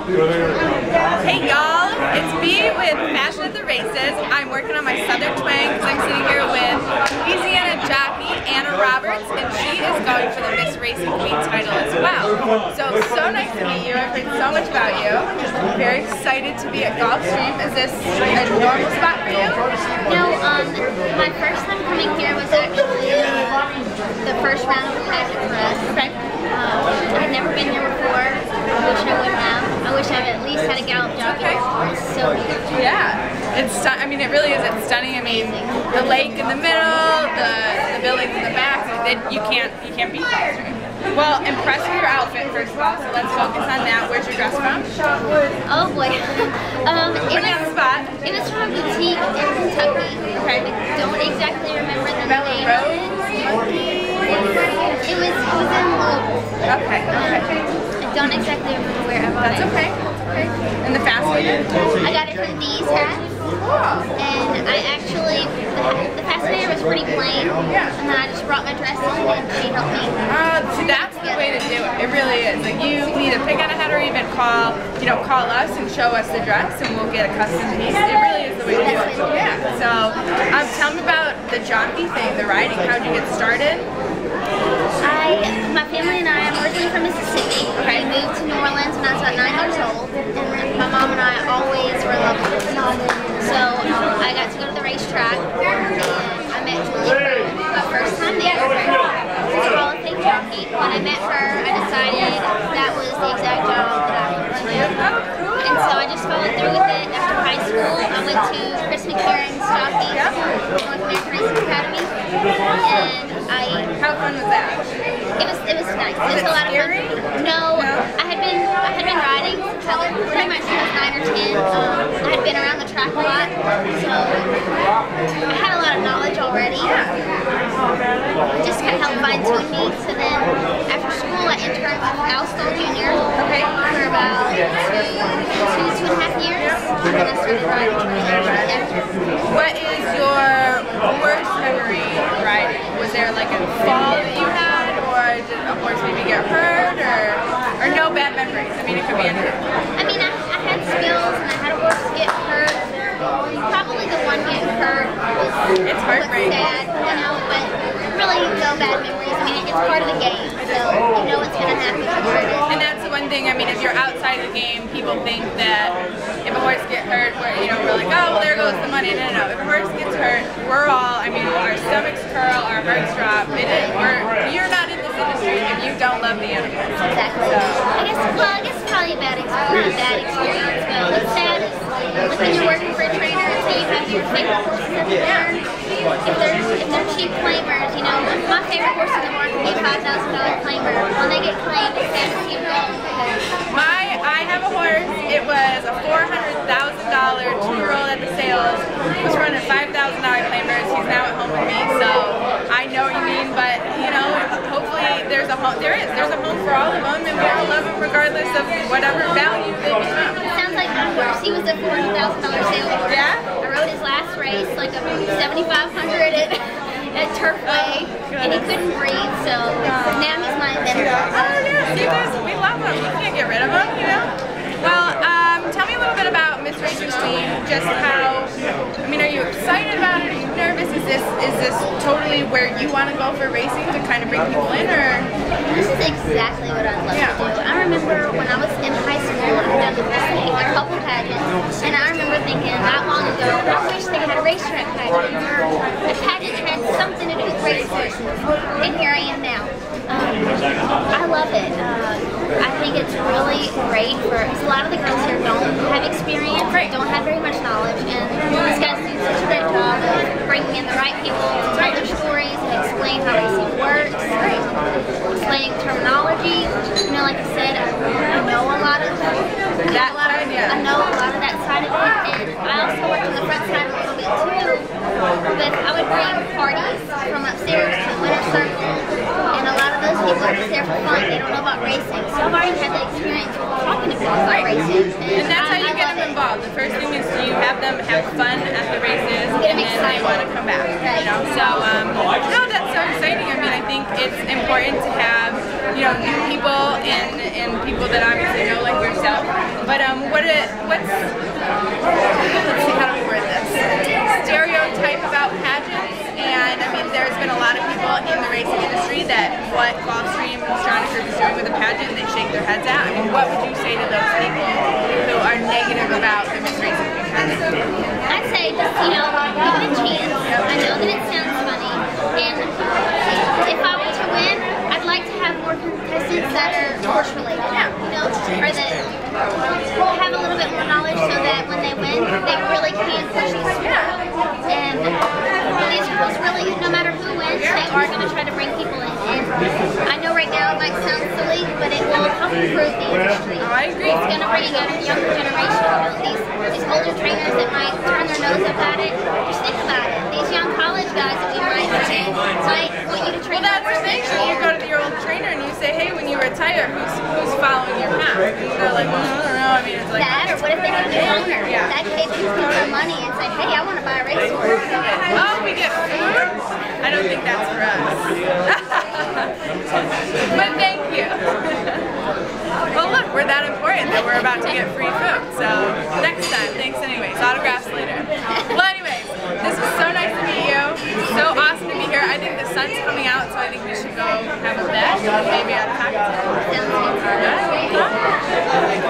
Hey y'all, it's B with Fashion at the Races. I'm working on my Southern twang because I'm sitting here with Louisiana jockey Anna Roberts, and she is going for the Miss Racing Queen title as well. So nice to meet you. I've heard so much about you. I'm very excited to be at Gulfstream. Is this a normal spot for you? No, my first time coming here was actually the first round of the pageant for us. Okay. I've never been here before. I wish I would have. I wish I'd at least had a gallop jockey. It's so beautiful. Yeah, I mean, it really is. It's stunning. I mean, the lake in the middle, the buildings in the back. You can't beat Gulfstream. Well, impress with your outfit first of all. So let's focus on that. Where's your dress from? Oh boy. It was from a boutique in Kentucky. Okay. I don't exactly remember the name. It was in Louisville. Okay. I don't exactly remember where I bought it. That's okay. And the fascinator? I got it from Dee's hat. And I actually, the fascinator was pretty plain. And then I just brought my dress in and she helped me. See, that's the way to do it. It really is. Like, you either pick out a hat or even call us and show us the dress and we'll get a custom piece. It really is the way to do it. Yeah. So, tell me about the jockey thing, the riding. How'd you get started? My family and I, I'm originally from Mississippi. I moved to New Orleans when I was about 9 years old, and my mom and I always were in love with it. So I got to go to the racetrack, and I met Julie my first time there. She's a Hall of Fame jockey. When I met her, I decided that was the exact job that I wanted to do. And so I just followed through with it. After high school, I went to Chris McCarron's jockey, North American Racing Academy, and How fun was that? It was nice. It was a lot of fun. No, I had been riding since I was pretty much 9 or 10. I had been around the track a lot, so I had a lot of knowledge already. It just kind of helped fine-tune me. So then after school, I interned with Alstall Jr. For about two and a half years, and then I started riding. What is your worst memory riding? Was there like a fall that you had, or did a horse maybe get hurt, or no bad memories? I mean, it could be anything. I mean, I had spills and I had a horse get hurt. Probably the one getting hurt was heartbreaking. Sad, but really no bad memories. I mean, it's part of the game, so you know what's going to happen. And that's the one thing, I mean, if you're outside the game, people think that if a horse gets hurt, we're like, oh, well, there goes the money. No. If a horse gets hurt, we're all, I mean, our stomachs curl, our hearts drop. You're not in this industry if you don't love the animals. Exactly. So. I guess it's probably a bad experience. Not a bad experience, but what's sad is when you're working for a trainer and say you have your favorite horses at the barn, if they're cheap claimers, my favorite horse in the market would be a $5,000 claimer. When they get claimed, it's sad to see them go. I have a horse. It was a $400,000 two-year-old at the sales. He was running $5,000 claimers. He's now at home with me, so I know what you mean. But hopefully there's a home. There's a home for all of them, and we all love them regardless of whatever value they become. It sounds like my horse. He was a $40,000 sale horse. Yeah. I rode his last race, like a 7,500 at Turfway, and he couldn't breathe. So now he's my inventor. Oh yeah, see, we love them. You can't get rid of them, Well, tell me a little bit about Miss Racing Queen. Just how, I mean, are you excited about it? Are you nervous? Is this totally where you want to go for racing to kind of bring people in, or? This is exactly what I'd love to do. I remember when I was in high school, I've done a couple pageants, and I remember thinking not long ago, I wish they had a racetrack pageant. A pageant had something to do with races, and here I am now. I love it. I think it's really great because a lot of the girls here don't have experience, don't have very much knowledge, and these guys do such a great job of bringing in the right people to tell their stories and explain how racing works, explaining terminology. Like I said, I know a lot of that. I know a lot of that side of it, and I also worked on the front side a little bit too. But I would bring parties from upstairs to the winner's circle, and a lot of those people are just there for fun. They don't know about racing, so I've already had the experience talking to people about racing. And that's how you get them involved. The first thing is you have them have fun at the races, and then they want to come back. So no, that's so exciting. I mean, I think it's important to have new people and people that obviously know, like yourself. Let's see, how do we word this? Stereotype about pageants, and I mean, there's been a lot of people in the racing industry that what Gulfstream Stronach Group is doing with the pageant, they shake their heads at. I mean, what would you say to those people who are negative about the Miss Racing Queen pageant? I'd say just, you know, give it a chance. I know that it sounds funny, and if I were to win, I'd like to have more contestants that are horse related, you know, or that have a little bit more knowledge so that when they win, they really can push the sport. And these girls really, no matter who wins, they are going to try to bring people in. And I know right now it might sound silly, but it will help improve the industry. Oh, I agree. It's going to bring in a younger generation. You know, these older trainers that might turn their nose up at it. Just think about it. These young college guys that we might want you to train. Well, that's the thing. You go to your old trainer and you say, hey, when you retire, who's following your path? And they're like, well, I don't know. I mean, it's like that, or what if they get the owner? That kid can spend some money and say, hey, I want to buy a race horse. Oh, we get food? I don't think that's for us. But thank you. Well, look, we're that important that we're about to get free food. So next time. Thanks anyways. Autographs later. Well, anyways, this was so nice to meet you. So awesome to be here. I think the sun's coming out, so I think we should go have a bet. Maybe at a cocktail. Sounds good.